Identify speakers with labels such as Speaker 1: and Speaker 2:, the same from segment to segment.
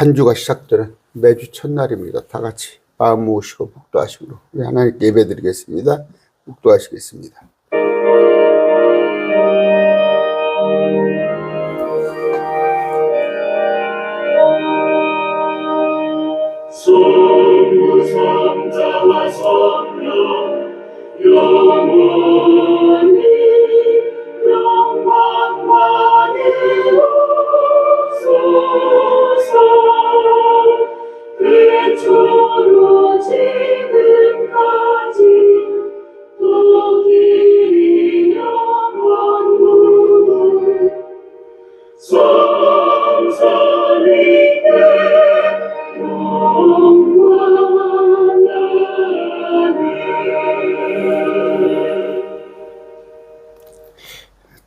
Speaker 1: 한 주가 시작되는 매주 첫날입니다. 다 같이 마음 모으시고 묵도하시므로 우리 하나님께 예배드리겠습니다. 묵도하시겠습니다.
Speaker 2: 성부 성자와 성령 영원히 영광만이 없소서. 태초로 지금까지 또 긴 영원 무궁 성삼위께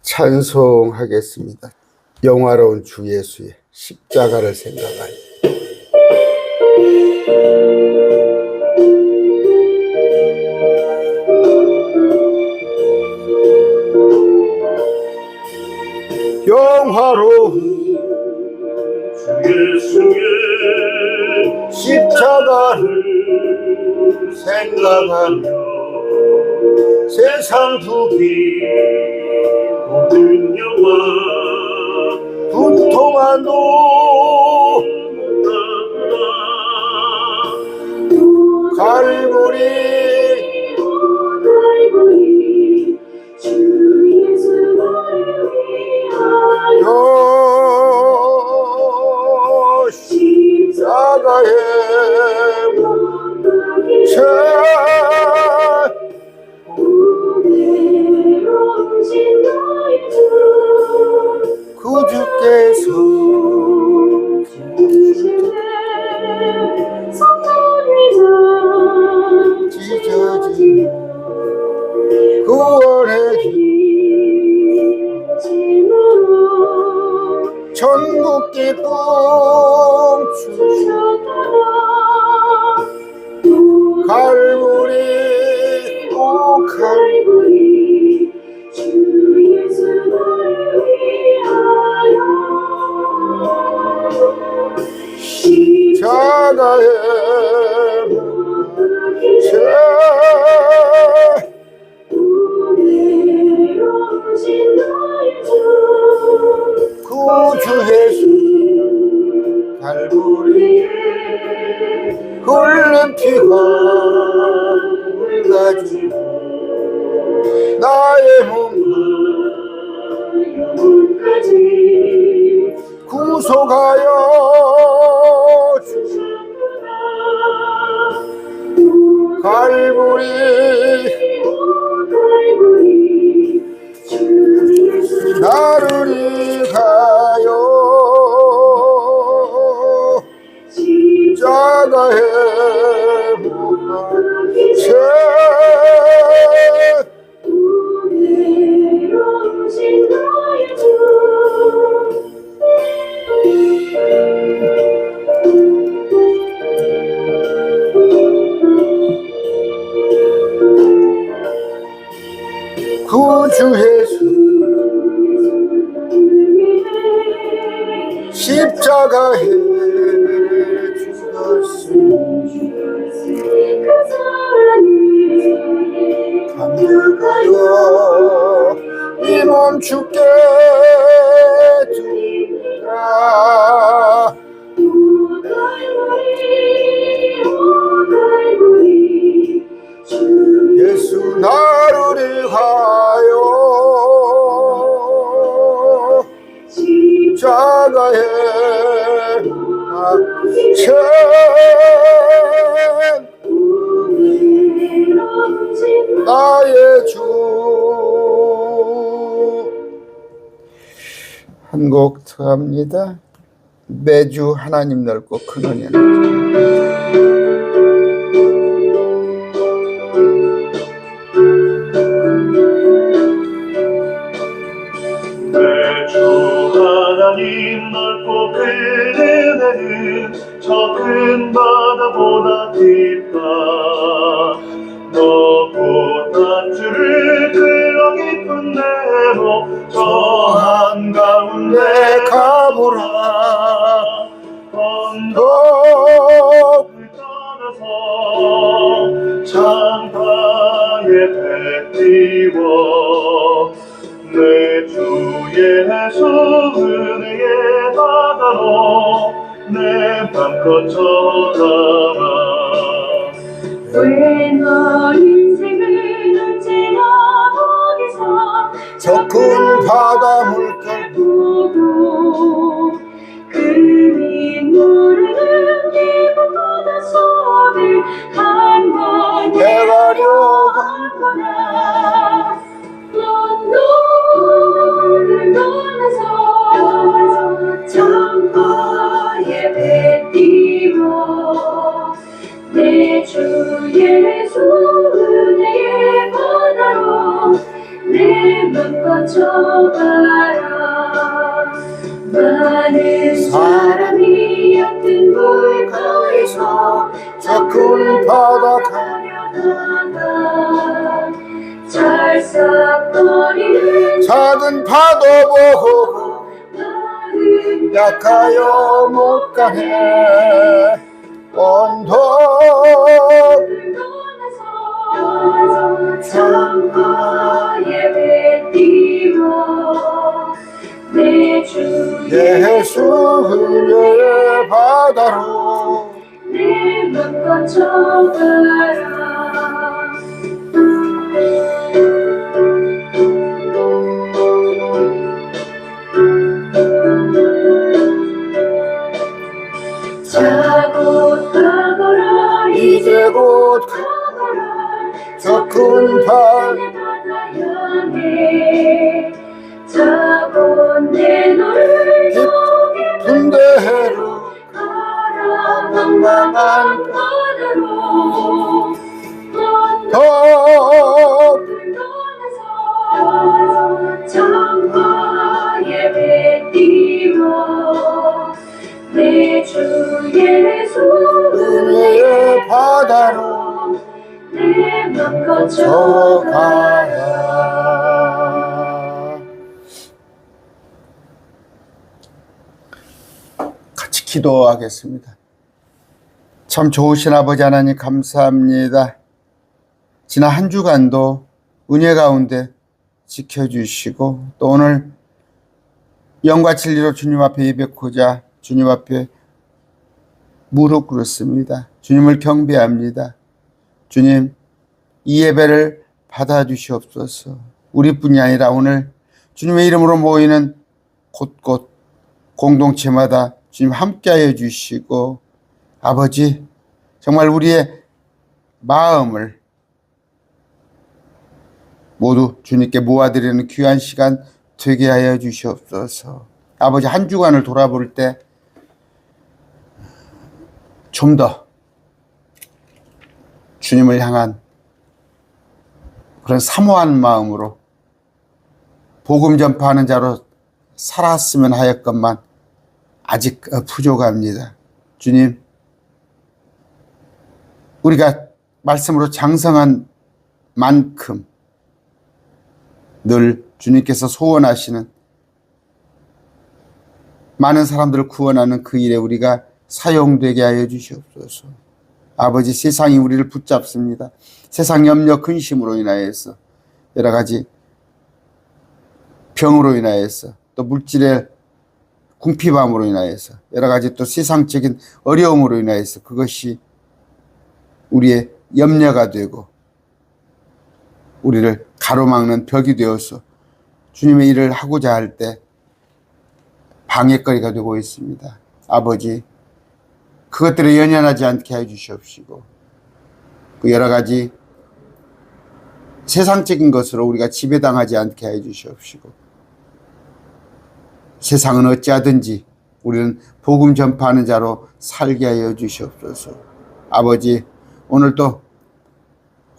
Speaker 1: 찬송하겠습니다. 영화로운 주 예수의 십자가를 생각하니 영화로운
Speaker 2: 주 예수의
Speaker 1: 십자가를 생각하며 세상 두기
Speaker 2: 모든 영화
Speaker 1: 분통한 갈고리
Speaker 2: 주 예수 나를 위하여
Speaker 1: 십자가에
Speaker 2: 은혜로우신 나의 주
Speaker 1: 구주께서 찢어진 구원의 길 천국 기쁨 갈고리 오 갈고리
Speaker 2: 주 예수 나를 위하여
Speaker 1: 십자가에
Speaker 2: 은혜로우신 나의 주
Speaker 1: 구주 예수 갈고리에 흘린 피가 물 나의 몸과
Speaker 2: 영혼까지
Speaker 1: 구속하여
Speaker 2: 주셨구나.
Speaker 1: 갈고리
Speaker 2: 주 예수
Speaker 1: 나를 위하여 십자가에
Speaker 2: 은혜로우신 나의 주
Speaker 1: 구주 예수 십자가에 죽었으니
Speaker 2: 그 사랑을
Speaker 1: 감격하여 이 몸 주께 드리라 예수 나를 위하여 십자가에 나의 주 한 곡 더 합니다. 매주 하나님 넓고 큰 은혜는
Speaker 2: 매주 하나님 넓고 큰 은혜는 저 큰 바다보다 깊다. 높고 낮주를 흘러 깊은 대로 저 한가운데
Speaker 1: 가보라
Speaker 2: 언덕을 떠나서 창가에 배 띄워 내 주 예수 은혜의 바다로 내 맘껏 쳐가라.
Speaker 3: 왜 너 인생을 언제나 거기서
Speaker 1: 저 큰 바다 물결
Speaker 3: 보고 그리 모르는 깊은 바다 속을 한번
Speaker 1: 해가려
Speaker 3: 하거나 언덕을 떠나서 창가에 배 띄워 내 주 예수 은혜의 바다로 내 맘껏 쳐가라. 많은 사람이 얕은 물가에서
Speaker 1: 저 큰 바다
Speaker 3: 가려다가 찰싹거리는
Speaker 1: 작은 파도 보고
Speaker 3: 마음
Speaker 1: 약하여 못 가네. 언덕
Speaker 3: 떠나서 창가에 배 띄워 내 주
Speaker 1: 예수 은혜의 바다로
Speaker 3: 내 맘껏 쳐가라. 자고 가거라
Speaker 1: 이제 곧
Speaker 3: 가거라
Speaker 1: 저 큰 바다
Speaker 3: 바다 향해 자고 내 너를
Speaker 1: 깊은 데로
Speaker 3: 가라茫茫한 바다로
Speaker 1: 더
Speaker 3: 떠나서 창가에 배 띄워 내 주 예수
Speaker 1: 은혜의 바다로
Speaker 3: 내 맘껏
Speaker 1: 저가라. 같이 기도하겠습니다. 참 좋으신 아버지 하나님 감사합니다. 지난 한 주간도 은혜 가운데 지켜주시고 또 오늘 영과 진리로 주님 앞에 예배코자 주님 앞에 무릎 꿇었습니다. 주님을 경배합니다. 주님, 이 예배를 받아주시옵소서. 우리뿐이 아니라 오늘 주님의 이름으로 모이는 곳곳 공동체마다 주님 함께하여 주시고 아버지 정말 우리의 마음을 모두 주님께 모아드리는 귀한 시간 되게 하여 주시옵소서. 아버지 한 주간을 돌아볼 때 좀 더 주님을 향한 그런 사모한 마음으로 복음 전파하는 자로 살았으면 하였건만 아직 부족합니다. 주님, 우리가 말씀으로 장성한 만큼 늘 주님께서 소원하시는 많은 사람들을 구원하는 그 일에 우리가 사용되게 하여 주시옵소서. 아버지, 세상이 우리를 붙잡습니다. 세상 염려 근심으로 인하여서 여러 가지 병으로 인하여서 또 물질의 궁핍함으로 인하여서 여러 가지 또 세상적인 어려움으로 인하여서 그것이 우리의 염려가 되고 우리를 가로막는 벽이 되어서 주님의 일을 하고자 할 때 방해거리가 되고 있습니다. 아버지, 그것들을 연연하지 않게 해주시옵시고 그 여러 가지 세상적인 것으로 우리가 지배당하지 않게 해주시옵시고 세상은 어찌하든지 우리는 복음 전파하는 자로 살게 하여 주시옵소서. 아버지, 오늘도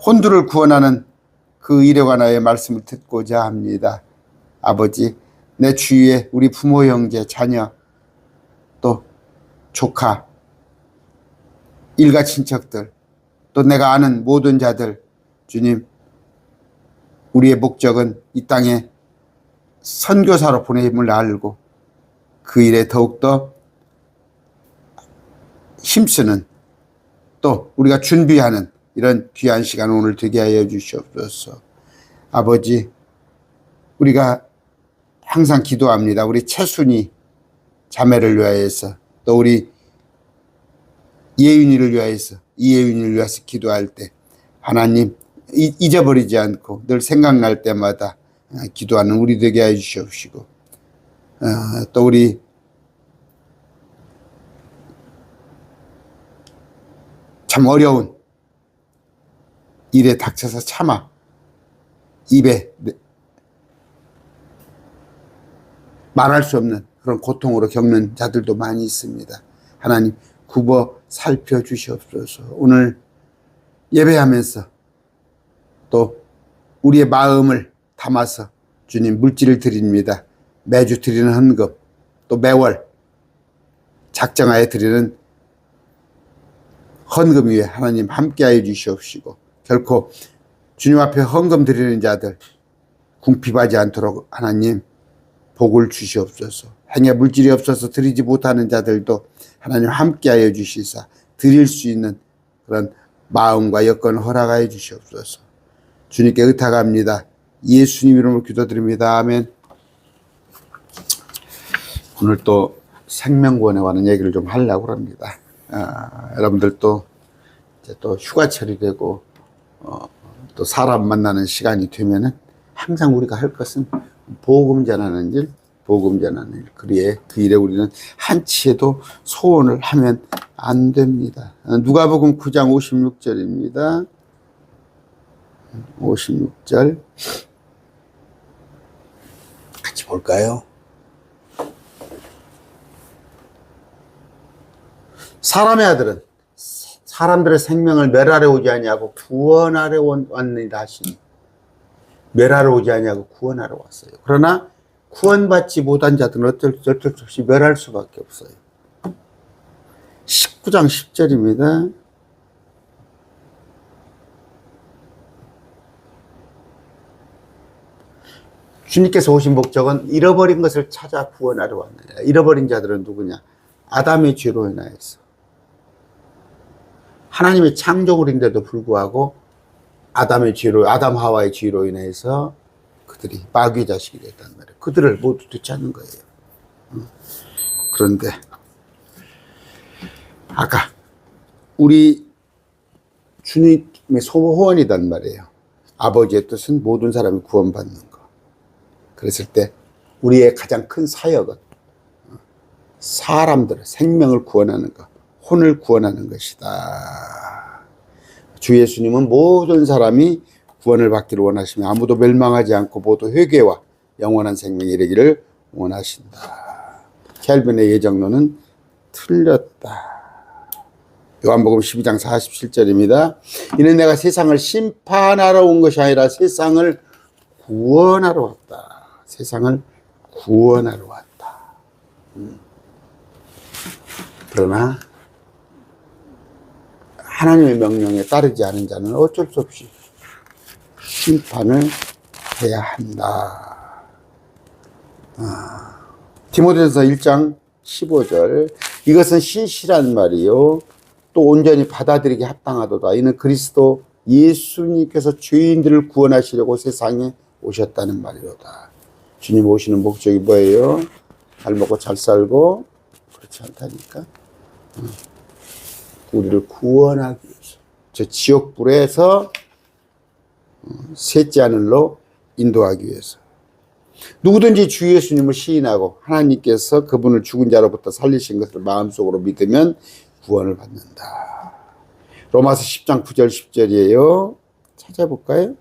Speaker 1: 혼두를 구원하는 그 일에 관하여 말씀을 듣고자 합니다. 아버지, 내 주위에 우리 부모, 형제, 자녀, 또 조카, 일가 친척들, 또 내가 아는 모든 자들, 주님, 우리의 목적은 이 땅에 선교사로 보냄을 알고 그 일에 더욱더 힘쓰는 또 우리가 준비하는 이런 귀한 시간 오늘 되게 하여 주시옵소서. 아버지, 우리가 항상 기도합니다. 우리 채순이 자매를 위하여서 또 우리 예윤이를 위하여서 이예윤이를 위해서 기도할 때 하나님 잊어버리지 않고 늘 생각날 때마다 기도하는 우리 되게 해 주시옵시고 또 우리 참 어려운 일에 닥쳐서 참아 입에 말할 수 없는 그런 고통으로 겪는 자들도 많이 있습니다. 하나님 굽어 살펴주시옵소서. 오늘 예배하면서 또 우리의 마음을 담아서 주님 물질을 드립니다. 매주 드리는 헌금 또 매월 작정하여 드리는 헌금 위에 하나님 함께하여 주시옵시고 결코 주님 앞에 헌금 드리는 자들 궁핍하지 않도록 하나님 복을 주시옵소서. 행에 물질이 없어서 드리지 못하는 자들도 하나님 함께하여 주시사 드릴 수 있는 그런 마음과 여건을 허락하여 주시옵소서. 주님께 의탁합니다. 예수님 이름으로 기도드립니다. 아멘. 오늘 또 생명구원에 관한 얘기를 좀 하려고 합니다. 여러분들도 이제 또 휴가철이 되고 또 사람 만나는 시간이 되면은 항상 우리가 할 것은 복음 전하는 일, 복음 전하는 일. 그리에 그 일에 우리는 한치에도 소원을 하면 안 됩니다. 누가복음 9장 56절입니다. 56절 같이 볼까요? 사람의 아들은 사람들의 생명을 멸하러 오지 아니하고 구원하러 왔느니라 하시니 멸하러 오지 아니하고 구원하러 왔어요. 그러나 구원받지 못한 자들은 어쩔 수 없이 멸할 수밖에 없어요. 19장 10절입니다. 주님께서 오신 목적은 잃어버린 것을 찾아 구원하러 왔느니라. 잃어버린 자들은 누구냐? 아담의 죄로 인하여서 하나님의 창조물인데도 불구하고 아담 하와의 죄로 인해서 그들이 마귀의 자식이 됐단 말이에요. 그들을 모두 되찾는 거예요. 그런데 아까 우리 주님의 소원이단 말이에요. 아버지의 뜻은 모든 사람이 구원받는 거. 그랬을 때 우리의 가장 큰 사역은 사람들 생명을 구원하는 것, 혼을 구원하는 것이다. 주 예수님은 모든 사람이 구원을 받기를 원하시며 아무도 멸망하지 않고 모두 회개와 영원한 생명에 이르기를 원하신다. 켈빈의 예정론은 틀렸다. 요한복음 12장 47절입니다. 이는 내가 세상을 심판하러 온 것이 아니라 세상을 구원하러 왔다. 세상을 구원하러 왔다. 그러나 하나님의 명령에 따르지 않은 자는 어쩔 수 없이 심판을 해야 한다. 디모데전서 1장 15절 이것은 신실한 말이요 또 온전히 받아들이기 합당하도다. 이는 그리스도 예수님께서 죄인들을 구원하시려고 세상에 오셨다는 말이로다. 주님 오시는 목적이 뭐예요? 잘 먹고 잘 살고 그렇지 않다니까. 우리를 구원하기 위해서 저 지옥불에서 셋째 하늘로 인도하기 위해서 누구든지 주 예수님을 시인하고 하나님께서 그분을 죽은 자로부터 살리신 것을 마음속으로 믿으면 구원을 받는다. 로마서 10장 9절 10절이에요. 찾아볼까요?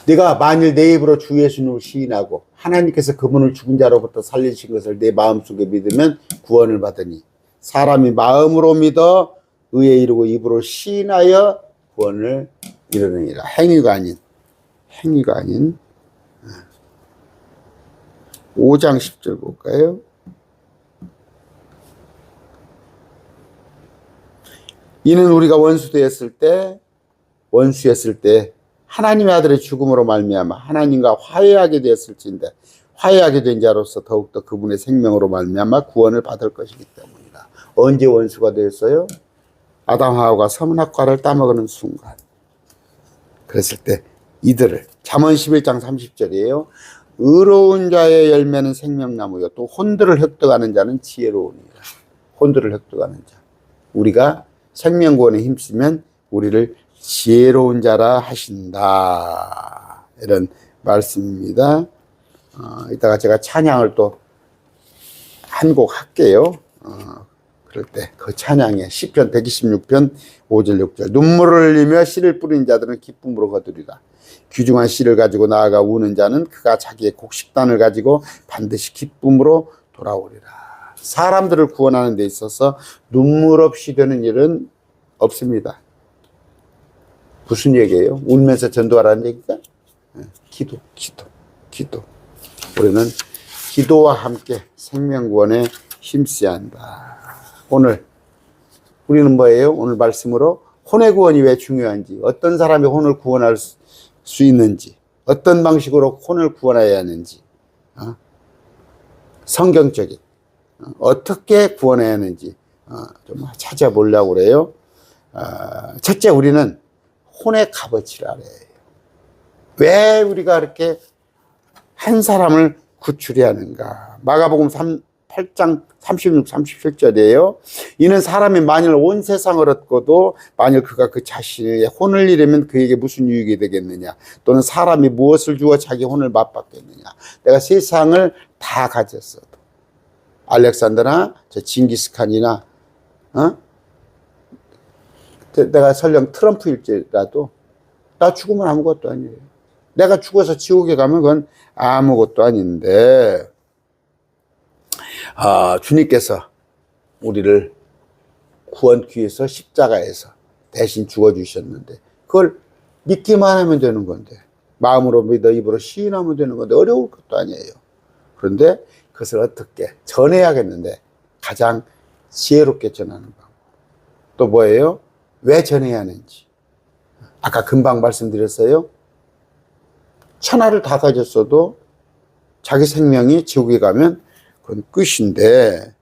Speaker 1: 네가 만일 내 입으로 주 예수님을 시인하고 하나님께서 그분을 죽은 자로부터 살리신 것을 내 마음속에 믿으면 구원을 받으니 사람이 마음으로 믿어 의에 이르고 입으로 시인하여 구원을 이루느니라. 행위가 아닌 5장 10절 볼까요? 이는 우리가 원수였을 때 하나님의 아들의 죽음으로 말미암아 하나님과 화해하게 되었을진데 화해하게 된 자로서 더욱더 그분의 생명으로 말미암아 구원을 받을 것이기 때문이다. 언제 원수가 되었어요? 아담 하와가 선악과를 따먹는 순간. 그랬을 때 이들을 잠언 11장 30절이에요. 의로운 자의 열매는 생명나무요 또 혼들을 획득하는 자는 지혜로우니라. 혼들을 획득하는 자. 우리가 생명구원에 힘쓰면 우리를 지혜로운 자라 하신다. 이런 말씀입니다. 이따가 제가 찬양을 또 한 곡 할게요. 그럴 때 그 찬양에 시편 126편 5절 6절 눈물을 흘리며 씨를 뿌린 자들은 기쁨으로 거두리라. 귀중한 씨를 가지고 나아가 우는 자는 그가 자기의 곡식단을 가지고 반드시 기쁨으로 돌아오리라. 사람들을 구원하는 데 있어서 눈물 없이 되는 일은 없습니다. 무슨 얘기예요? 울면서 전도하라는 얘기가? 기도. 우리는 기도와 함께 생명구원에 힘써야 한다. 오늘 우리는 뭐예요? 오늘 말씀으로 혼의 구원이 왜 중요한지, 어떤 사람이 혼을 구원할 수 있는지, 어떤 방식으로 혼을 구원해야 하는지, 성경적인 어떻게 구원해야 하는지 좀 찾아보려고 그래요. 첫째, 우리는 혼의 값어치를 알아야 해요. 왜 우리가 이렇게 한 사람을 구출해야 하는가? 마가복음 8장 36, 37절이에요. 이는 사람이 만일 온 세상을 얻고도 만일 그가 그 자신의 혼을 잃으면 그에게 무슨 유익이 되겠느냐? 또는 사람이 무엇을 주어 자기 혼을 맛받겠느냐? 내가 세상을 다 가졌어도 알렉산더나 저 징기스칸이나 내가 설령 트럼프일지라도 나 죽으면 아무것도 아니에요. 내가 죽어서 지옥에 가면 그건 아무것도 아닌데 주님께서 우리를 구원기 위해서 십자가에서 대신 죽어주셨는데 그걸 믿기만 하면 되는 건데 마음으로 믿어 입으로 시인하면 되는 건데 어려울 것도 아니에요. 그런데 그것을 어떻게 전해야겠는데 가장 지혜롭게 전하는 방법 또 뭐예요? 왜 전해야 하는지 아까 금방 말씀드렸어요. 천하를 다 가졌어도 자기 생명이 지옥에 가면 그건 끝인데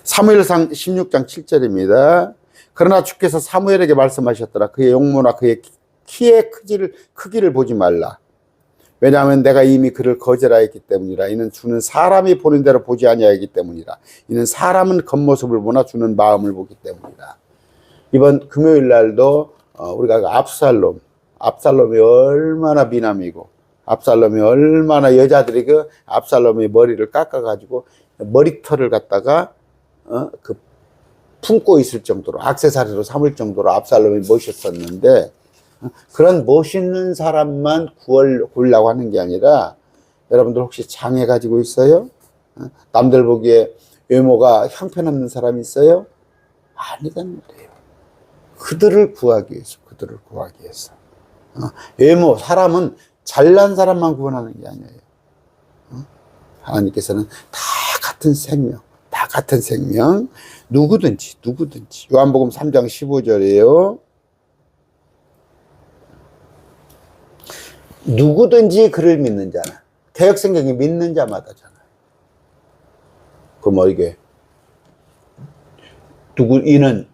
Speaker 1: 사무엘상 16장 7절입니다. 그러나 주께서 사무엘에게 말씀하셨더라. 그의 용모나 그의 키의 크기를 보지 말라. 왜냐하면 내가 이미 그를 거절하였기 때문이라. 이는 주는 사람이 보는 대로 보지 아니하기 때문이라. 이는 사람은 겉모습을 보나 주는 마음을 보기 때문이라. 이번 금요일 날도 우리가 압살롬이 얼마나 미남이고 압살롬이 얼마나 여자들이 그 압살롬의 머리를 깎아가지고 머리털을 갖다가 그 품고 있을 정도로 액세서리로 삼을 정도로 압살롬이 멋있었는데 그런 멋있는 사람만 구하려고 하는 게 아니라 여러분들 혹시 장애 가지고 있어요? 남들 보기에 외모가 형편없는 사람이 있어요? 아니란 말이에요. 그들을 구하기 위해서 외모, 사람은 잘난 사람만 구원하는 게 아니에요. 하나님께서는 다 같은 생명, 누구든지. 요한복음 3장 15절이에요. 누구든지 그를 믿는 자는, 개혁성경이 믿는 자마다잖아요. 그럼 이게, 이는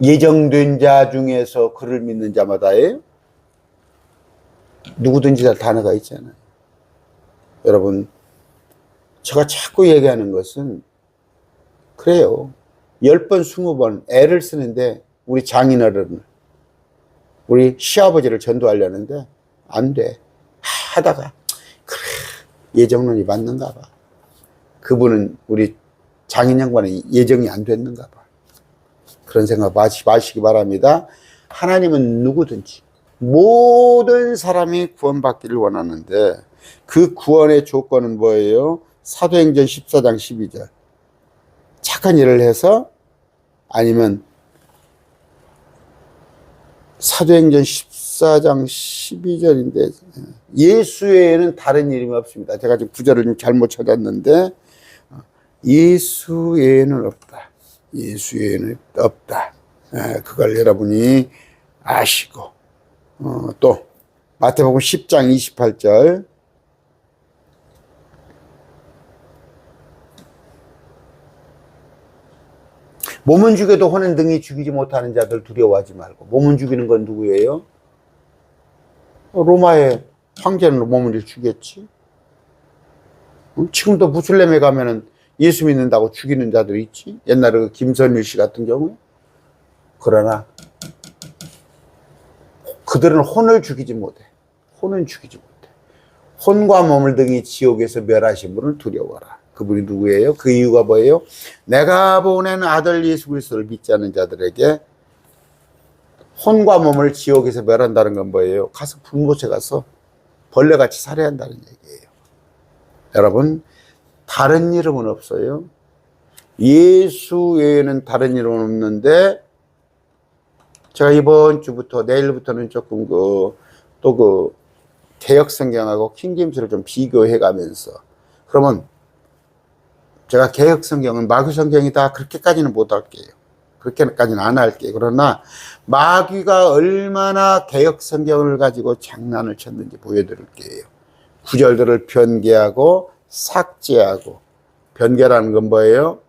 Speaker 1: 예정된 자 중에서 그를 믿는 자마다예요? 누구든지 다 단어가 있잖아요. 여러분, 제가 자꾸 얘기하는 것은 그래요. 10번, 20번 애를 쓰는데 우리 장인어른을, 우리 시아버지를 전도하려는데 안 돼. 하다가 그래, 예정론이 맞는가 봐. 그분은 우리 장인 양반은 예정이 안 됐는가 봐. 그런 생각 마시기 바랍니다. 하나님은 누구든지 모든 사람이 구원받기를 원하는데 그 구원의 조건은 뭐예요? 사도행전 14장 12절. 착한 일을 해서 아니면 사도행전 14장 12절인데 예수 외에는 다른 이름이 없습니다. 제가 지금 구절을 좀 잘못 찾았는데 예수 외에는 없다. 예수 외에는 없다. 그걸 여러분이 아시고. 또 마태복음 10장 28절. 몸은 죽여도 혼은 등이 죽이지 못하는 자들 두려워하지 말고. 몸은 죽이는 건 누구예요? 로마의 황제는 몸을 죽였지. 지금도 무슬림에 가면은 예수 믿는다고 죽이는 자들이 있지. 옛날에 그 김선일 씨 같은 경우에. 그러나 그들은 혼을 죽이지 못해. 혼은 죽이지 못해. 혼과 몸을 등이 지옥에서 멸하신 분을 두려워하라. 그분이 누구예요? 그 이유가 뭐예요? 내가 보낸 아들 예수 그리스도를 믿지 않는 자들에게 혼과 몸을 지옥에서 멸한다는 건 뭐예요? 가서 불못에 가서 벌레같이 살해한다는 얘기예요. 여러분, 다른 이름은 없어요. 예수 외에는 다른 이름은 없는데, 제가 이번 주부터 내일부터는 조금 개역 성경하고 킹제임스를 좀 비교해 가면서, 그러면 제가 개역 성경은 마귀 성경이다 그렇게까지는 못 할게요. 그렇게까지는 안 할게요. 그러나 마귀가 얼마나 개역 성경을 가지고 장난을 쳤는지 보여드릴게요. 구절들을 변개하고 삭제하고. 변개라는 건 뭐예요?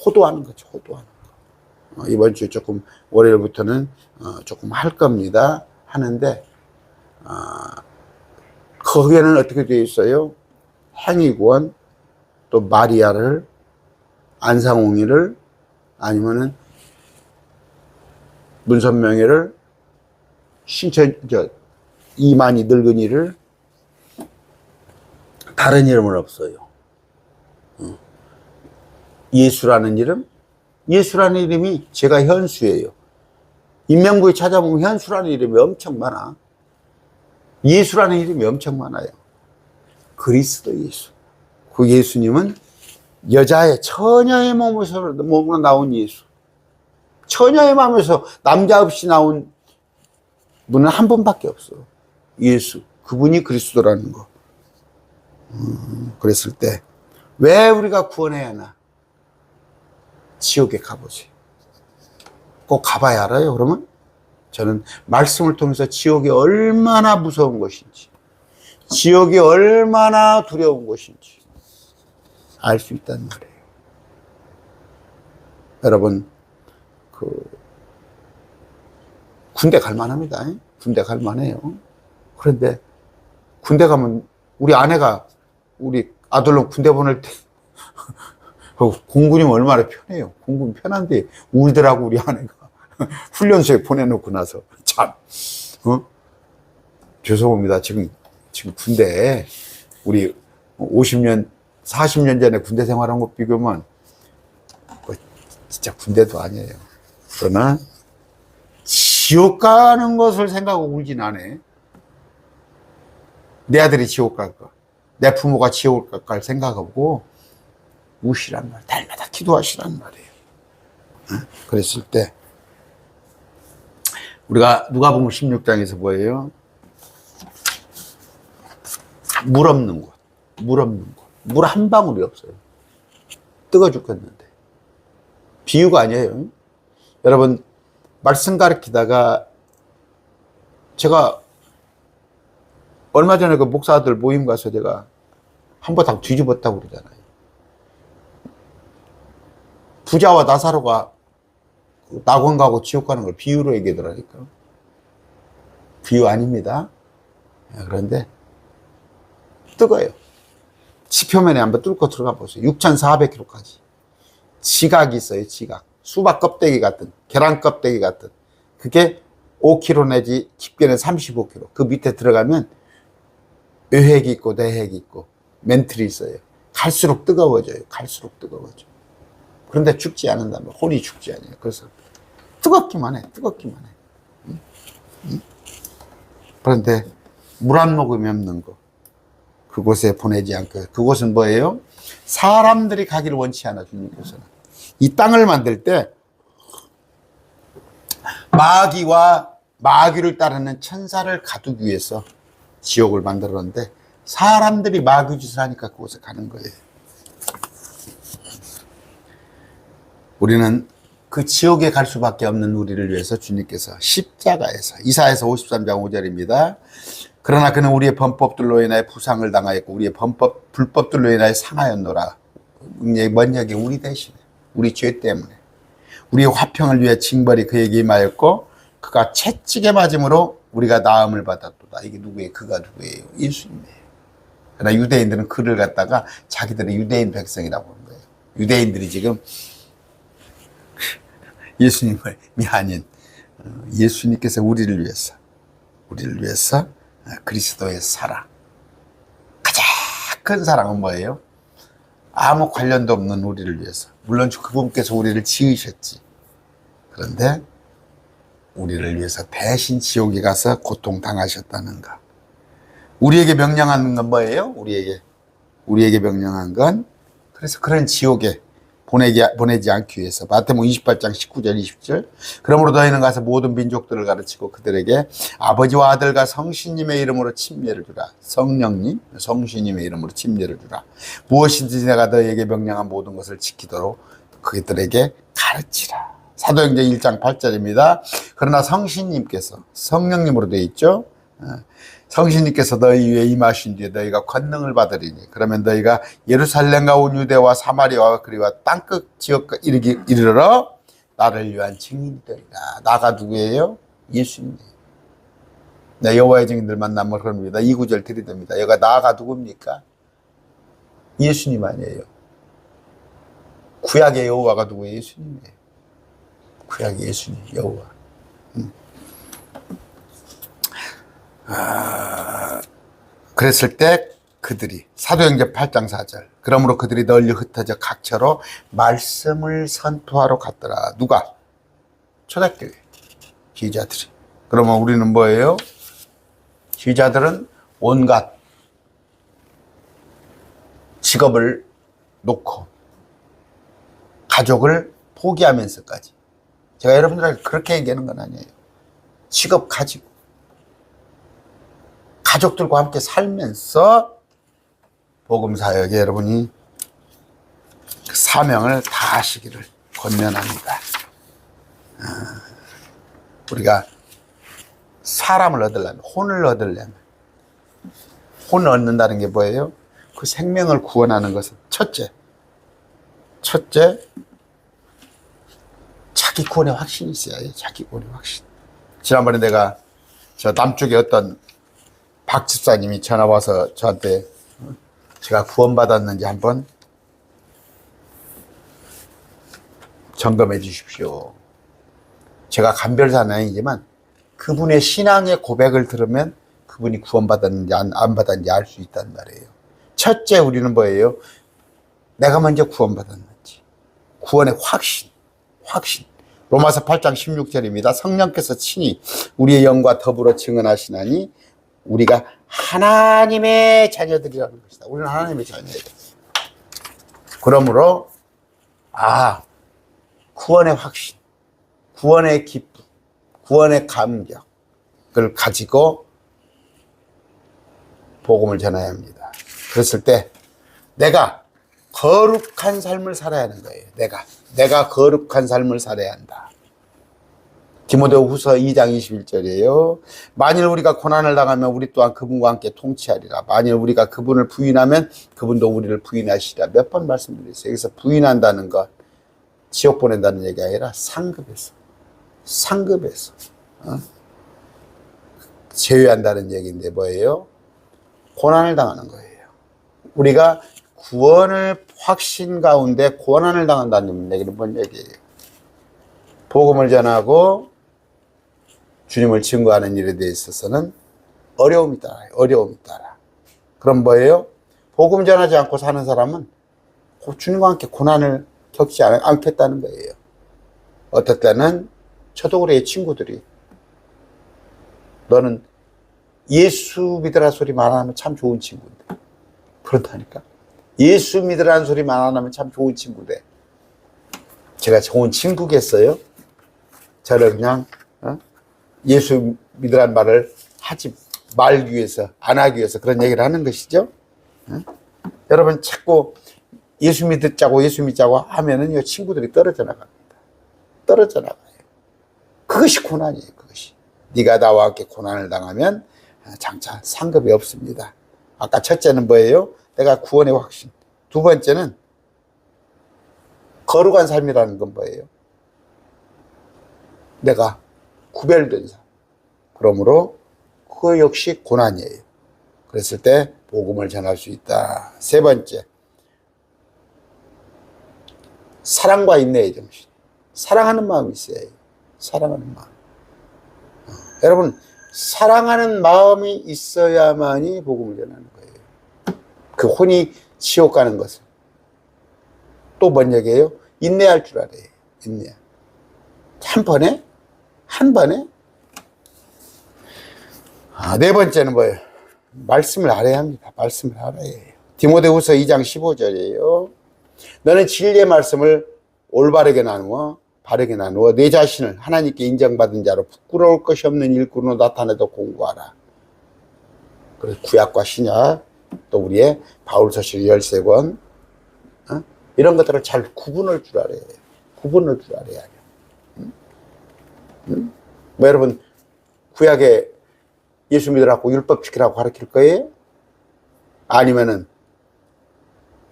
Speaker 1: 호도하는 거죠. 호도하는 거. 이번 주 조금 월요일부터는 조금 할 겁니다. 하는데 거기에는 어떻게 되어 있어요? 행위구원, 또 마리아를, 안상홍이를, 아니면은 문선명이를, 이만희 늙은이를, 다른 이름은 없어요. 예수라는 이름? 예수라는 이름이 제가 현수예요. 인명부에 찾아보면 현수라는 이름이 엄청 많아. 예수라는 이름이 엄청 많아요. 그리스도 예수. 그 예수님은 여자의 처녀의 몸으로 나온 예수. 처녀의 마음에서 남자 없이 나온 분은 한 분밖에 없어. 예수. 그분이 그리스도라는 거. 그랬을 때 왜 우리가 구원해야 하나? 지옥에 가보세요. 꼭 가봐야 알아요. 그러면 저는 말씀을 통해서 지옥이 얼마나 무서운 것인지, 지옥이 얼마나 두려운 것인지 알 수 있단 말이에요. 여러분, 군대 갈만합니다. 군대 갈만해요. 그런데 군대 가면 우리 아내가 우리 아들로 군대 보낼 때 공군이면 얼마나 편해요. 공군 편한데 우리들하고 우리 아내가 훈련소에 보내놓고 나서 참 죄송합니다. 지금 군대 우리 50년 40년 전에 군대 생활한 것 비교하면 진짜 군대도 아니에요. 그러나 지옥 가는 것을 생각하고 울진 않아요. 내 아들이 지옥 갈까, 내 부모가 지옥 갈까 생각하고 우시란 말, 달마다 기도하시란 말이에요. 그랬을 때 우리가 누가복음 16장에서 뭐예요? 물 없는 곳, 물 없는 곳, 물 한 방울이 없어요. 뜨거 죽겠는데. 비유가 아니에요. 여러분, 말씀 가르치다가 제가 얼마 전에 그 목사들 모임 가서 제가 한번 다 뒤집었다고 그러잖아요. 부자와 나사로가 낙원 가고 지옥 가는 걸 비유로 얘기하더라니까. 비유 아닙니다. 그런데 뜨거워요. 지표면에 한번 뚫고 들어가 보세요. 6,400km까지. 지각이 있어요. 지각. 수박 껍데기 같은, 계란 껍데기 같은. 그게 5km 내지 깊게는 35km. 그 밑에 들어가면 외핵이 있고 내핵이 있고 멘틀이 있어요. 갈수록 뜨거워져요. 갈수록 뜨거워져. 그런데 죽지 않는다면 혼이 죽지 않아요. 그래서 뜨겁기만 해. 뜨겁기만 해. 그런데 물 한 모금이 없는 거, 그곳에 보내지 않고. 그곳은 뭐예요? 사람들이 가기를 원치 않아. 주님께서는 이 땅을 만들 때 마귀와 마귀를 따르는 천사를 가두기 위해서 지옥을 만들었는데 사람들이 마귀 짓을 하니까 그곳에 가는 거예요. 우리는 그 지옥에 갈 수밖에 없는 우리를 위해서 주님께서 십자가에서, 이사야서 53장 5절입니다. 그러나 그는 우리의 범법들로 인하여 부상을 당하였고 우리의 불법들로 인하여 상하였노라. 뭔 얘기? 우리 대신에, 우리 죄 때문에, 우리의 화평을 위해 징벌이 그에게 임하였고 그가 채찍에 맞음으로 우리가 나음을 받았도다. 이게 누구예요? 그가 누구예요? 예수님이에요. 그러나 유대인들은 그를 갖다가 자기들의 유대인 백성이라고 하는 거예요. 유대인들이 지금 예수님이 아닌 예수님께서 우리를 위해서 그리스도의 사랑, 가장 큰 사랑은 뭐예요? 아무 관련도 없는 우리를 위해서. 물론 그분께서 우리를 지으셨지. 그런데 우리를 위해서 대신 지옥에 가서 고통당하셨다는 것. 우리에게 명령하는 건 뭐예요? 우리에게 명령한 건, 그래서 그런 지옥에 보내지 않기 위해서. 마태복음 28장 19절 20절. 그러므로 너희는 가서 모든 민족들을 가르치고 그들에게 아버지와 아들과 성신님의 이름으로 침례를 주라. 성령님, 성신님의 이름으로 침례를 주라. 무엇이든지 내가 너희에게 명령한 모든 것을 지키도록 그들에게 가르치라. 사도행전 1장 8절입니다. 그러나 성신님께서, 성령님으로 되어 있죠. 성신님께서 너희 위에 임하신 뒤에 너희가 권능을 받으리니 그러면 너희가 예루살렘과 온 유대와 사마리아와 그리와 땅끝 지역까지 이르러 나를 위한 증인이 되리라. 나가 누구예요? 예수님. 네, 여호와의 증인들 만나면 그럽니다. 이 구절 들이듭니다. 여기가 나가 누굽니까? 예수님 아니에요. 구약의 여호와가 누구예요? 예수님이에요. 구약의 예수님, 여호와. 그랬을 때 그들이, 사도행전 8장 4절, 그러므로 그들이 널리 흩어져 각처로 말씀을 선포하러 갔더라. 누가? 초대교회 지휘자들이. 그러면 우리는 뭐예요? 지휘자들은 온갖 직업을 놓고 가족을 포기하면서까지, 제가 여러분들에게 그렇게 얘기하는 건 아니에요. 직업 가지고 가족들과 함께 살면서 복음 사역에 여러분이 그 사명을 다하시기를 권면합니다. 우리가 사람을 얻으려면, 혼을 얻으려면, 혼을 얻는다는 게 뭐예요? 그 생명을 구원하는 것은 첫째, 자기 구원의 확신이 있어야 해요. 자기 구원의 확신. 지난번에 내가 저 남쪽에 어떤 박 집사님이 전화 와서 저한테 제가 구원받았는지 한번 점검해 주십시오. 제가 간별사는 아니지만 그분의 신앙의 고백을 들으면 그분이 구원받았는지 안 받았는지 알 수 있단 말이에요. 첫째, 우리는 뭐예요? 내가 먼저 구원받았는지. 구원의 확신. 로마서 8장 16절입니다. 성령께서 친히 우리의 영과 더불어 증언하시나니 우리가 하나님의 자녀들이라는 것이다. 우리는 하나님의 자녀예요. 그러므로 구원의 확신, 구원의 기쁨, 구원의 감격을 가지고 복음을 전해야 합니다. 그랬을 때 내가 거룩한 삶을 살아야 하는 거예요. 내가 거룩한 삶을 살아야 한다. 디모데후서 2장 21절이에요. 만일 우리가 고난을 당하면 우리 또한 그분과 함께 통치하리라. 만일 우리가 그분을 부인하면 그분도 우리를 부인하시리라. 몇 번 말씀드렸어요. 여기서 부인한다는 것, 지옥 보낸다는 얘기가 아니라 상급에서 제외한다는 얘기인데 뭐예요? 고난을 당하는 거예요. 우리가 구원을 확신 가운데 고난을 당한다는 얘기는 뭔 얘기예요? 복음을 전하고 주님을 증거하는 일에 대해 있어서는 어려움이 따라. 그럼 뭐예요? 복음 전하지 않고 사는 사람은 주님과 함께 고난을 겪지 않겠다는 거예요. 어떨 때는 저도 우리의 친구들이 너는 예수 믿으라 소리만 안 하면 참 좋은 친구인데, 그렇다니까. 예수 믿으라는 소리만 안 하면 참 좋은 친구인데, 제가 좋은 친구겠어요? 저를 그냥 예수 믿으라는 말을 하지 말기 위해서, 안 하기 위해서 그런 얘기를 하는 것이죠. 여러분 자꾸 예수 믿자고 하면은 친구들이 떨어져 나갑니다. 떨어져 나가요. 그것이 고난이에요. 그것이. 네가 나와 함께 고난을 당하면 장차 상급이 없습니다. 아까 첫째는 뭐예요? 내가 구원의 확신. 두 번째는 거룩한 삶이라는 건 뭐예요? 내가 구별된 삶. 그러므로 그거 역시 고난이에요. 그랬을 때 복음을 전할 수 있다. 세 번째, 사랑과 인내의 정신. 사랑하는 마음이 있어야 해요. 사랑하는 마음. 여러분, 사랑하는 마음이 있어야만이 복음을 전하는 거예요. 그 혼이 지옥 가는 것은. 또 뭔 얘기예요? 인내할 줄 알아요. 인내. 한 번에? 한 번에? 네 번째는 뭐예요? 말씀을 알아야 합니다. 말씀을 알아야 해요. 디모데후서 2장 15절이에요. 너는 진리의 말씀을 올바르게 나누어 바르게 나누어 내 자신을 하나님께 인정받은 자로 부끄러울 것이 없는 일꾼으로 나타내도 공부하라. 그래서 구약과 신약, 또 우리의 바울서실 13권, 이런 것들을 잘 구분할 줄 알아야 해요. 구분할 줄 알아야 해요. 뭐 여러분, 구약에 예수 믿으라고 율법 지키라고 가르칠 거예요? 아니면은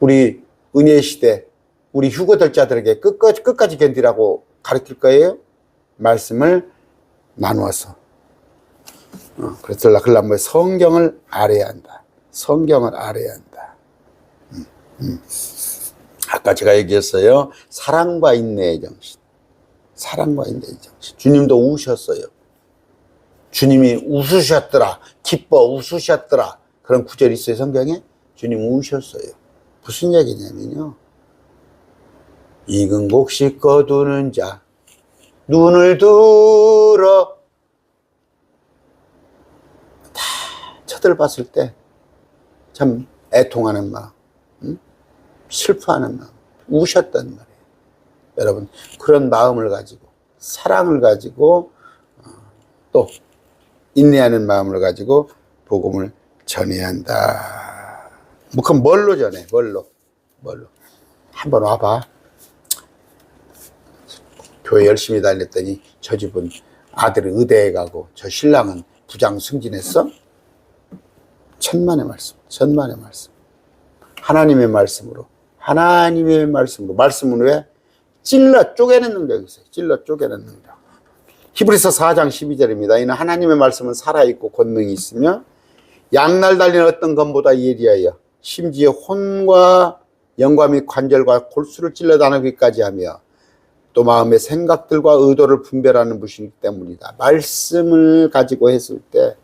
Speaker 1: 우리 은혜의 시대, 우리 휴거될 자들에게 끝까지 견디라고 가르칠 거예요? 말씀을 나누어서. 그래서 그러려면 성경을 알아야 한다. 성경을 알아야 한다. 아까 제가 얘기했어요. 사랑과 인내의 정신. 사랑과 인내의 정신. 주님도 우셨어요. 주님이 웃으셨더라. 기뻐 웃으셨더라. 그런 구절이 있어요. 성경에. 주님 우셨어요. 무슨 얘기냐면요. 익은 곡식 거두는 자 눈을 들어. 다 쳐들봤을 때 참 애통하는 마음, 슬퍼하는 마음, 우셨단 말이에요. 여러분, 그런 마음을 가지고, 사랑을 가지고, 또 인내하는 마음을 가지고 복음을 전해야 한다. 뭐 그럼 뭘로 전해? 뭘로? 한번 와봐. 교회 열심히 다녔더니 저 집은 아들이 의대에 가고 저 신랑은 부장 승진했어? 천만의 말씀, 천만의 말씀. 하나님의 말씀으로. 말씀은 왜? 찔러 쪼개는 능력이 있어요. 찔러 쪼개는 능력. 히브리서 4장 12절입니다. 이는 하나님의 말씀은 살아있고 권능이 있으며 양날 달린 어떤 검보다 예리하여 심지어 혼과 영과 및 관절과 골수를 찔러 나누기까지 하며 또 마음의 생각들과 의도를 분별하는 분이기 때문이다. 말씀을 가지고 했을 때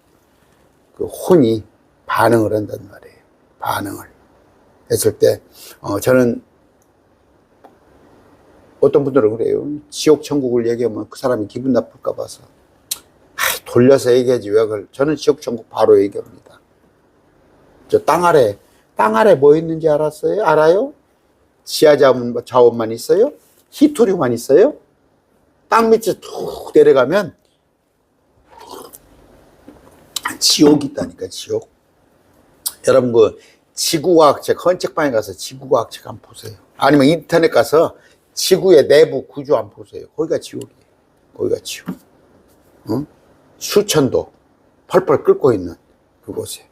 Speaker 1: 그 혼이 반응을 한단 말이에요. 반응을 했을 때 저는 어떤 분들은 그래요. 지옥 천국을 얘기하면 그 사람이 기분 나쁠까 봐서 돌려서 얘기하지 왜 그걸. 저는 지옥 천국 바로 얘기합니다. 저 땅 아래 뭐 있는지 알아요? 지하 자원만 있어요? 히토류만 있어요? 땅 밑에 툭 내려가면 지옥이 있다니까. 지옥. 여러분 그 지구과학책 헌책방에 가서 지구과학책 한번 보세요. 아니면 인터넷 가서 지구의 내부 구조 한번 보세요. 거기가 지옥이에요. 거기가 지옥. 응? 수천도 펄펄 끓고 있는 그곳에.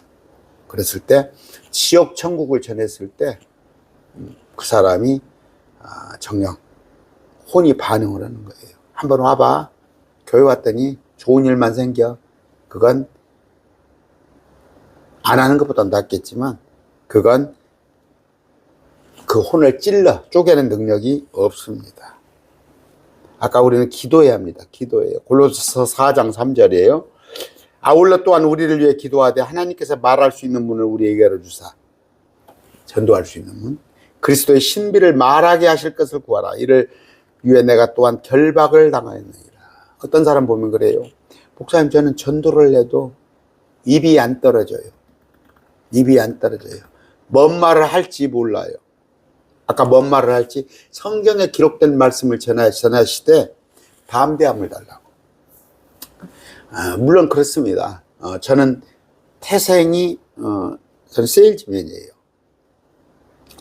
Speaker 1: 그랬을 때 지옥 천국을 전했을 때 그 사람이 정녕 혼이 반응을 하는 거예요. 한번 와봐. 교회 왔더니 좋은 일만 생겨. 그건 안 하는 것보다 낫겠지만 그건 그 혼을 찔러 쪼개는 능력이 없습니다. 아까 우리는 기도해야 합니다. 기도해요. 골로새서 4장 3절이에요. 아울러 또한 우리를 위해 기도하되 하나님께서 말할 수 있는 문을 우리에게 열어주사. 전도할 수 있는 문. 그리스도의 신비를 말하게 하실 것을 구하라. 이를 위해 내가 또한 결박을 당하였느니라. 어떤 사람 보면 그래요. 목사님 저는 전도를 해도 입이 안 떨어져요. 입이 안 떨어져요. 뭔 말을 할지 몰라요. 아까 뭔 말을 할지 성경에 기록된 말씀을 전하실 때 담대함을 달라고. 물론 그렇습니다. 저는 태생이 저는 세일즈맨이에요.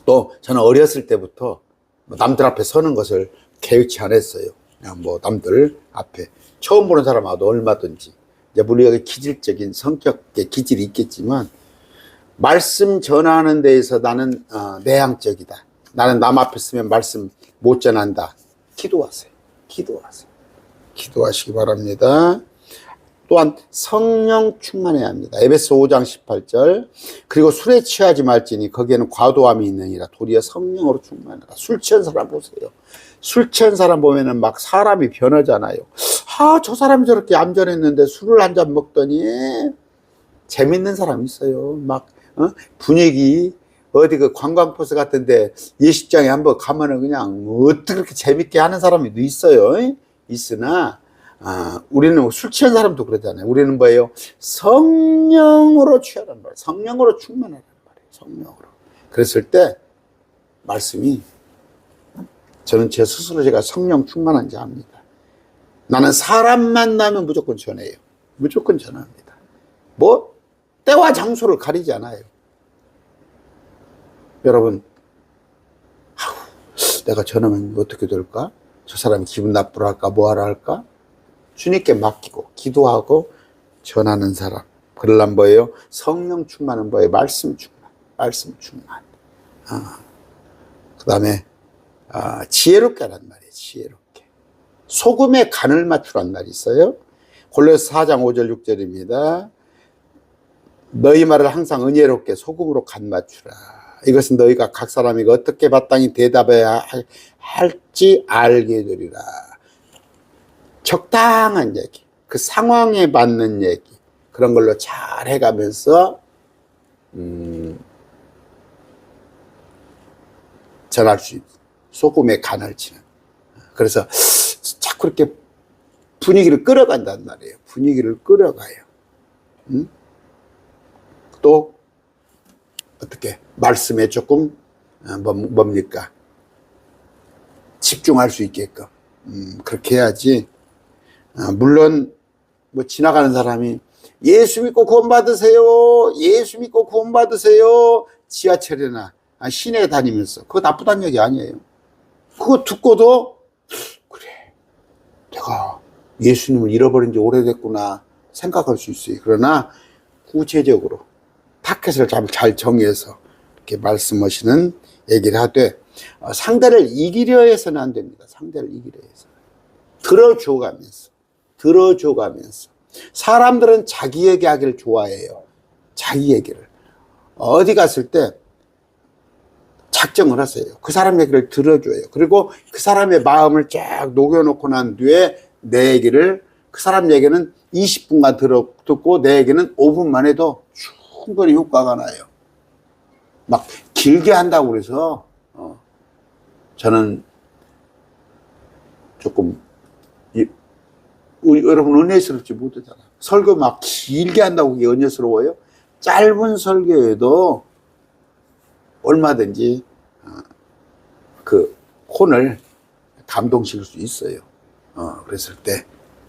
Speaker 1: 또 저는 어렸을 때부터 남들 앞에 서는 것을 개의치 않았어요. 그냥 뭐 남들 앞에 처음 보는 사람하고도 얼마든지, 이제 우리가 기질적인 성격의 기질이 있겠지만 말씀 전하는 데에서 나는 내향적이다. 나는 남 앞에 쓰면 말씀 못 전한다. 기도하세요. 기도하세요. 기도하시기 바랍니다. 또한 성령 충만해야 합니다. 에베소 5장 18절. 그리고 술에 취하지 말지니 거기에는 과도함이 있느니라. 도리어 성령으로 충만하라. 술 취한 사람 보세요. 술 취한 사람 보면은 막 사람이 변하잖아요. 저 사람이 저렇게 얌전했는데 술을 한 잔 먹더니 재밌는 사람 있어요. 막 분위기 어디 그 관광버스 같은데 예식장에 한번 가면은 그냥 어떻게 그렇게 재밌게 하는 사람이 있어요. 있으나 우리는 술 취한 사람도 그러잖아요. 우리는 뭐예요? 성령으로 취하란 말이에요. 성령으로 충만하란 말이에요. 성령으로. 그랬을 때 말씀이, 저는 제 스스로 제가 성령 충만한지 압니다. 나는 사람 만나면 무조건 전해요. 무조건 전합니다. 뭐 때와 장소를 가리지 않아요. 여러분, 내가 전하면 어떻게 될까? 저 사람이 기분 나쁘라 할까? 뭐하라 할까? 주님께 맡기고 기도하고 전하는 사람. 그러려면 뭐예요? 성령 충만은 뭐예요? 말씀 충만. 말씀 충만. 그 다음에 지혜롭게 하란 말이에요. 지혜롭게. 소금에 간을 맞추란 말이 있어요. 골로새 4장 5절 6절입니다. 너희 말을 항상 은혜롭게 소금으로 간 맞추라. 이것은 너희가 각 사람이 어떻게 마땅히 대답해야 할지 알게 되리라. 적당한 얘기, 그 상황에 맞는 얘기, 그런 걸로 잘 해가면서 전할 수 있는, 소금에 간을 치는. 그래서 자꾸 이렇게 분위기를 끌어간단 말이에요. 분위기를 끌어가요. 또 어떻게 말씀에 조금 뭡니까? 집중할 수 있게끔 그렇게 해야지. 물론 뭐 지나가는 사람이 예수 믿고 구원 받으세요, 예수 믿고 구원 받으세요, 지하철이나 시내 다니면서, 그거 나쁘다는 얘기 아니에요. 그거 듣고도 그래, 내가 예수님을 잃어버린 지 오래됐구나 생각할 수 있어요. 그러나 구체적으로 타켓을 잘 정해서 이렇게 말씀하시는 얘기를 하되, 상대를 이기려 해서는 안 됩니다. 상대를 이기려 해서 들어줘가면서. 사람들은 자기 얘기하기를 좋아해요. 자기 얘기를. 어디 갔을 때 작정을 하세요. 그 사람 얘기를 들어줘요. 그리고 그 사람의 마음을 쫙 녹여놓고 난 뒤에 내 얘기를, 그 사람 얘기는 20분간 듣고 내 얘기는 5분만 해도 충분히 효과가 나요. 막 길게 한다고 그래서 저는 조금 여러분 은혜스럽지 못하잖아요. 설교 막 길게 한다고 그게 은혜스러워요? 짧은 설교에도 얼마든지 그 혼을 감동시킬 수 있어요. 그랬을 때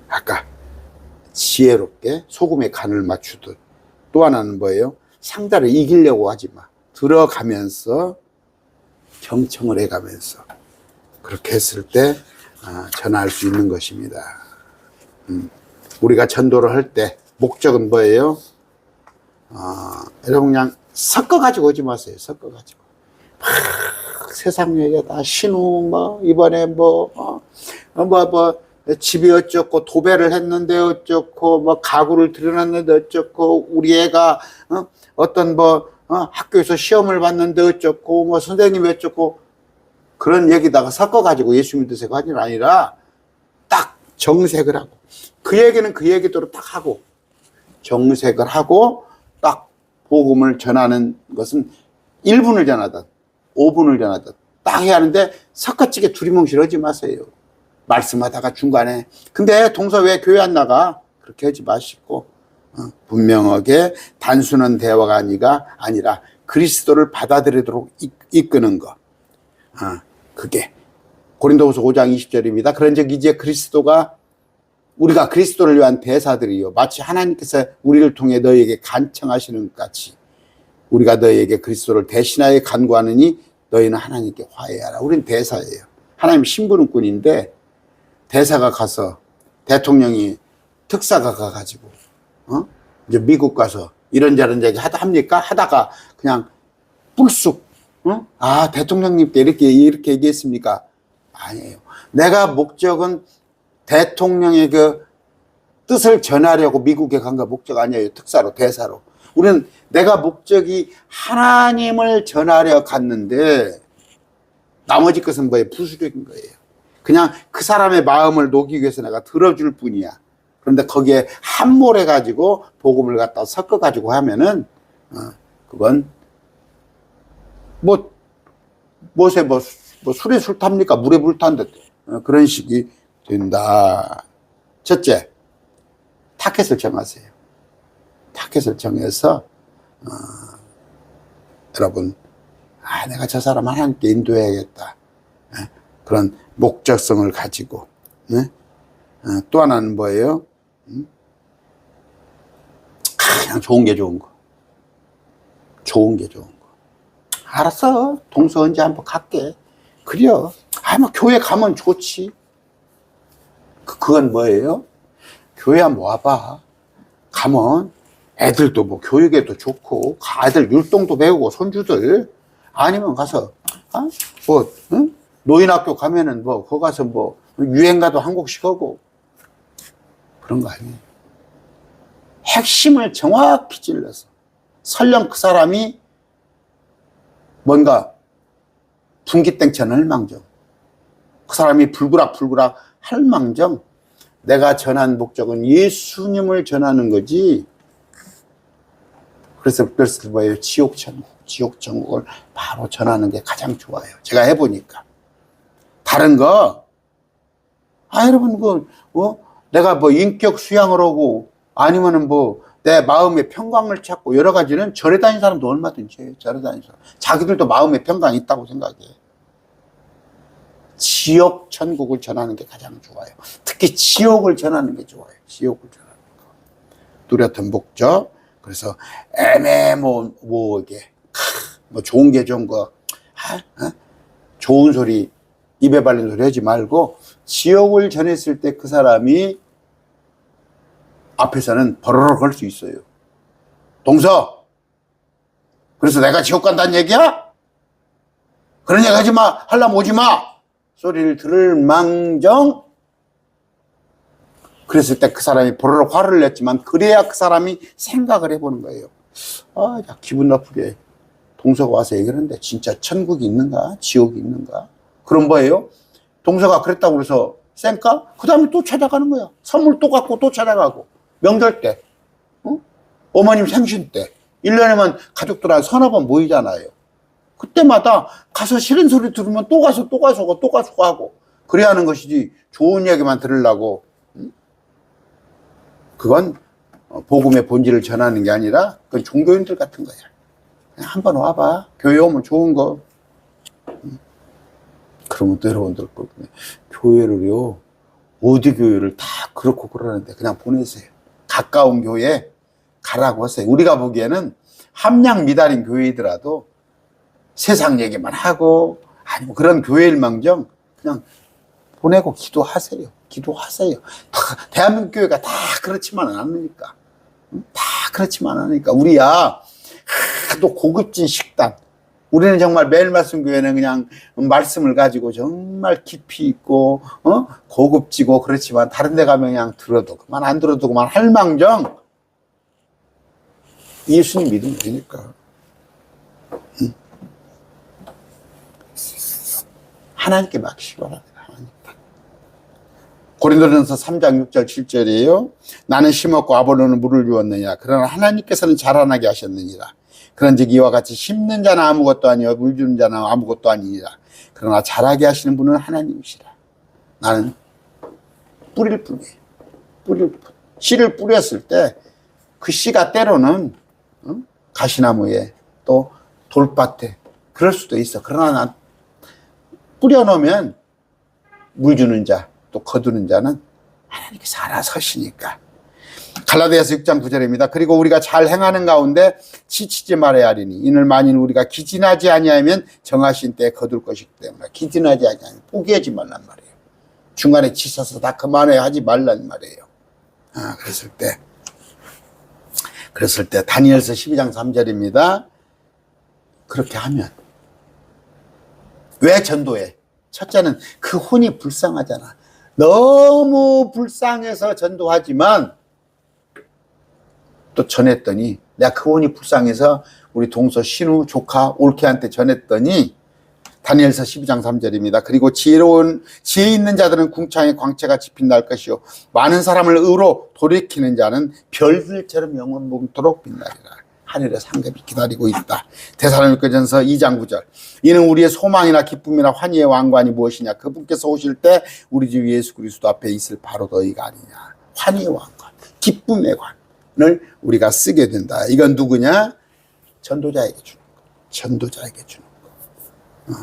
Speaker 1: 아까 지혜롭게 소금에 간을 맞추듯, 또 하나는 뭐예요? 상대를 이기려고 하지 마. 들어가면서 경청을 해가면서 그렇게 했을 때 전할 수 있는 것입니다. 우리가 전도를 할 때 목적은 뭐예요? 여러분 그냥 섞어가지고 오지 마세요. 섞어가지고 막 세상 얘기다, 신우 뭐 이번에 집이 어쩌고 도배를 했는데 어쩌고 뭐 가구를 들여놨는데 어쩌고 우리 애가 어떤 학교에서 시험을 봤는데 어쩌고 뭐 선생님이 어쩌고, 그런 얘기다가 섞어가지고 예수 믿으세요 하는 게 아니라 딱 정색을 하고, 그 얘기는 그 얘기대로 딱 하고, 정색을 하고 딱 복음을 전하는 것은 1분을 전하든 5분을 전하든 딱 해야 하는데, 섞어찌게 두리뭉실 하지 마세요. 말씀하다가 중간에 근데 동서 왜 교회 안 나가? 그렇게 하지 마시고 분명하게 단순한 대화가 아니라 그리스도를 받아들이도록 이끄는 것. 그게 고린도후서 5장 20절입니다. 그런즉 이제 우리가 그리스도를 위한 대사들이요, 마치 하나님께서 우리를 통해 너희에게 간청하시는 것 같이 우리가 너희에게 그리스도를 대신하여 간구하느니 너희는 하나님께 화해하라. 우리는 대사예요. 하나님 심부름꾼인데 대사가 가서 대통령이 특사가 가가지고 이제 미국 가서 이런저런 얘기 합니까? 하다가 그냥 불쑥 아 대통령님께 이렇게 얘기했습니까? 아니에요. 내가 목적은 대통령의 그 뜻을 전하려고 미국에 간 거 목적 아니에요. 특사로 대사로. 우리는 내가 목적이 하나님을 전하려 갔는데 나머지 것은 뭐예요? 부수적인 거예요. 그냥 그 사람의 마음을 녹이기 위해서 내가 들어줄 뿐이야. 그런데 거기에 함몰해 가지고 복음을 갖다 섞어 가지고 하면은 그건 못에 술에 술 탑니까? 물에 물 탄다. 그런 식이 된다. 첫째, 타켓을 정하세요. 타켓을 정해서 여러분 내가 저 사람 하나님께 인도해야겠다. 그런 목적성을 가지고 또 하나는 뭐예요? 그냥 좋은 게 좋은 거. 좋은 게 좋은 거. 알았어. 동서 언제 한번 갈게. 그래요. 뭐 교회 가면 좋지. 그건 뭐예요? 교회 한번 와봐. 가면 애들도 뭐 교육에도 좋고, 아들 율동도 배우고, 손주들. 아니면 가서, 노인학교 가면은 거기 가서 유행가도 한 곡씩 하고. 그런 거 아니에요. 핵심을 정확히 찔러서. 설령 그 사람이 뭔가 분기땡천 할망정. 그 사람이 불구락불구락 할망정. 내가 전한 목적은 예수님을 전하는 거지. 그래서 뭐예요? 지옥천국을 바로 전하는 게 가장 좋아요. 제가 해보니까. 다른 거, 여러분, 내가 인격 수양을 하고, 아니면은 내 마음의 평강을 찾고, 여러 가지는 절에 다니는 사람도 얼마든지 해요. 절에 다니는 사람. 자기들도 마음의 평강이 있다고 생각해. 지옥 천국을 전하는 게 가장 좋아요. 특히 지옥을 전하는 게 좋아요. 지옥을 전하는 거. 뚜렷한 목적. 그래서 애매모호하게 좋은 게 좋은 거, 좋은 소리, 입에 발린 소리 하지 말고 지옥을 전했을 때 그 사람이 앞에서는 버러러 걸 수 있어요. 동서, 그래서 내가 지옥 간다는 얘기야? 그런 얘기 하지 마. 하려면 오지 마. 소리를 들을 망정. 그랬을 때 그 사람이 버러러 화를 냈지만 그래야 그 사람이 생각을 해보는 거예요. 야, 기분 나쁘게 동서가 와서 얘기하는데 진짜 천국이 있는가? 지옥이 있는가? 그럼 뭐예요? 동서가 그랬다고 그래서 쌩까? 그 다음에 또 찾아가는 거야. 선물 또 갖고 또 찾아가고. 명절 때, 어머님 생신 때, 1년에만 가족들 한 서너 번 모이잖아요. 그때마다 가서 싫은 소리 들으면 또 가서 하고. 그래야 하는 것이지 좋은 이야기만 들으려고. 그건 복음의 본질을 전하는 게 아니라 그건 종교인들 같은 거야. 그냥 한번 와봐. 교회 오면 좋은 거. 그러면 또 여러분들 교회를요, 어디 교회를 다 그렇고 그러는데 그냥 보내세요. 가까운 교회 가라고 하세요. 우리가 보기에는 함량 미달인 교회이더라도 세상 얘기만 하고 아니면 그런 교회일망정 그냥 보내고 기도하세요. 대한민국 교회가 다 그렇지만은 않으니까. 우리야 또 고급진 식단. 우리는 정말 매일 말씀 교회는 그냥 말씀을 가지고 정말 깊이 있고 고급지고 그렇지만 다른 데 가면 그냥 들어도 그만 안 들어도 그만 할망정 예수님 믿으면 되니까. 하나님께 맡기시기 바랍니다. 고린도전서 3장 6절 7절이에요. 나는 심었고 아볼로는 물을 주었느냐. 그러나 하나님께서는 자라나게 하셨느니라. 그런즉 이와 같이 심는 자는 아무것도 아니요 물 주는 자는 아무것도 아니니라. 그러나 자라게 하시는 분은 하나님이시라. 나는 뿌릴 뿐이에요. 씨를 뿌렸을 때 그 씨가 때로는 가시나무에 또 돌밭에 그럴 수도 있어. 그러나 난 뿌려놓으면 물 주는 자 또 거두는 자는 하나님께서 알아서 하시니까. 갈라디아서 6장 9절입니다. 그리고 우리가 잘 행하는 가운데 지치지 말아야 하리니 이는 만일 우리가 기진하지 아니하면 정하신 때에 거둘 것이기 때문에 기진하지 아니하면 포기하지 말란 말이에요. 중간에 지쳐서 다 그만해 하지 말란 말이에요. 그랬을 때 다니엘서 12장 3절입니다. 그렇게 하면 왜 전도해? 첫째는 그 혼이 불쌍하잖아. 너무 불쌍해서 전도하지만 또 전했더니 내가 그 혼이 불쌍해서 우리 동서 신우 조카 올케한테 전했더니 다니엘서 12장 3절입니다. 그리고 지혜 있는 자들은 궁창의 광채가 짚힌다 할 것이요 많은 사람을 의로 돌이키는 자는 별들처럼 영원토록 빛나리라. 하늘의 상급이 기다리고 있다. 데살로니가전서 2장 9절. 이는 우리의 소망이나 기쁨이나 환희의 왕관이 무엇이냐? 그분께서 오실 때 우리 주 예수 그리스도 앞에 있을 바로 너희가 아니냐. 환희의 왕관, 기쁨의 관을 우리가 쓰게 된다. 이건 누구냐? 전도자에게 주는 거. 전도자에게 주는 거.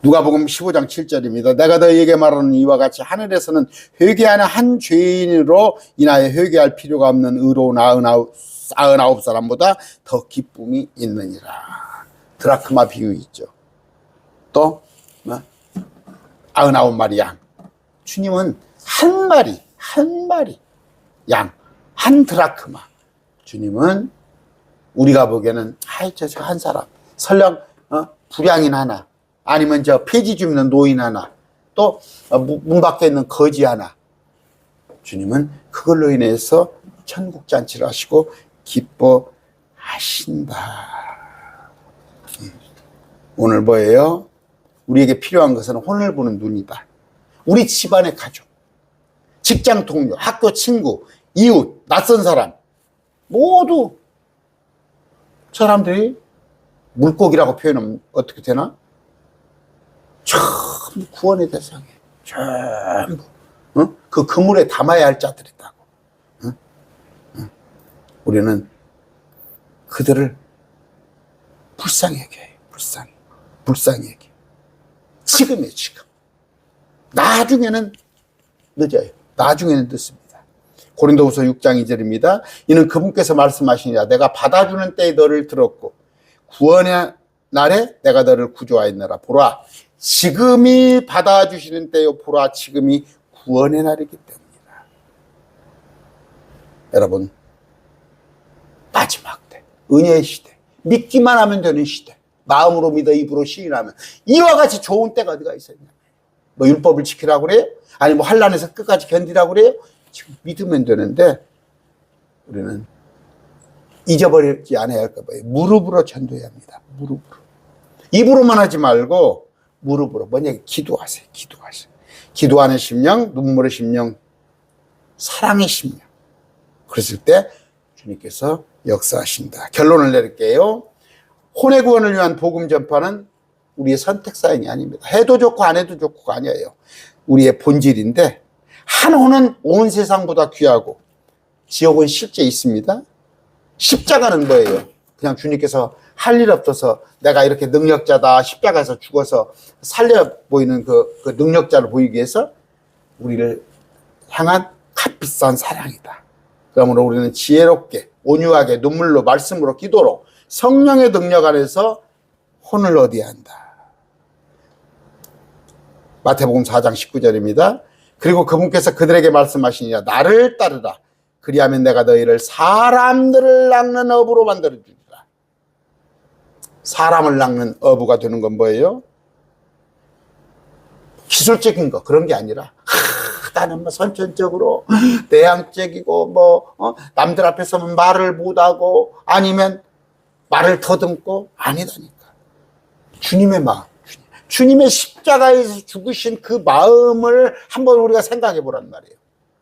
Speaker 1: 누가복음 15장 7절입니다. 내가 너희에게 말하는 이와 같이 하늘에서는 회개하는 한 죄인으로 인하여 회개할 필요가 없는 의로운 99사람보다 더 기쁨이 있느니라. 드라크마 비유 있죠. 또 99마리 양. 주님은 한 마리 양, 한 드라크마. 주님은 우리가 보기에는 저 한 사람, 설령 불량인 하나, 아니면 저 폐지 좀 있는 노인 하나, 또 문 밖에 있는 거지 하나. 주님은 그걸로 인해서 천국 잔치를 하시고 기뻐하신다. 오늘 뭐예요? 우리에게 필요한 것은 혼을 보는 눈이다. 우리 집안의 가족, 직장 동료, 학교 친구, 이웃, 낯선 사람 모두 사람들이 물고기라고 표현하면 어떻게 되나? 전부 구원의 대상이에요. 전부 그 그물에 담아야 할 자들이다고. 우리는 그들을 불쌍히 여겨요. 불쌍히 여겨요. 지금이에요. 지금. 나중에는 늦어요. 나중에는 늦습니다. 고린도후서 6장 2절입니다. 이는 그분께서 말씀하시니라. 내가 받아주는 때에 너를 들었고 구원의 날에 내가 너를 구조하였느라. 보라, 지금이 받아주시는 때요. 보라, 지금이 구원의 날이기 때문이다. 여러분, 마지막 때, 은혜의 시대, 믿기만 하면 되는 시대, 마음으로 믿어 입으로 시인하면 이와 같이 좋은 때가 어디가 있었냐? 뭐 율법을 지키라고 그래요? 아니 뭐 환난에서 끝까지 견디라고 그래요? 지금 믿으면 되는데 우리는 잊어버리지 않아야 할까 봐요. 무릎으로 전도해야 합니다. 무릎으로. 입으로만 하지 말고 무릎으로. 뭐냐? 기도하세요. 기도하는 심령, 눈물의 심령, 사랑의 심령. 그랬을 때 주님께서 역사하신다. 결론을 내릴게요. 혼의 구원을 위한 복음 전파는 우리의 선택 사항이 아닙니다. 해도 좋고 안 해도 좋고가 아니에요. 우리의 본질인데 한 혼은 온 세상보다 귀하고 지옥은 실제 있습니다. 십자가는 뭐예요? 그냥 주님께서 할 일 없어서 내가 이렇게 능력자다 십자가에서 죽어서 살려 보이는 그 능력자를 보이기 위해서 우리를 향한 값비싼 사랑이다. 그러므로 우리는 지혜롭게 온유하게 눈물로 말씀으로 기도로 성령의 능력 안에서 혼을 얻어야 한다. 마태복음 4장 19절입니다. 그리고 그분께서 그들에게 말씀하시니라. 나를 따르라. 그리하면 내가 너희를 사람들을 낚는 어부로 만들어주리라. 사람을 낚는 어부가 되는 건 뭐예요? 기술적인 거 그런 게 아니라 나는 뭐 선천적으로 내향적이고 남들 앞에 서면 말을 못하고 아니면 말을 더듬고 아니다니까. 주님의 마음, 주님의 십자가에서 죽으신 그 마음을 한번 우리가 생각해 보란 말이에요.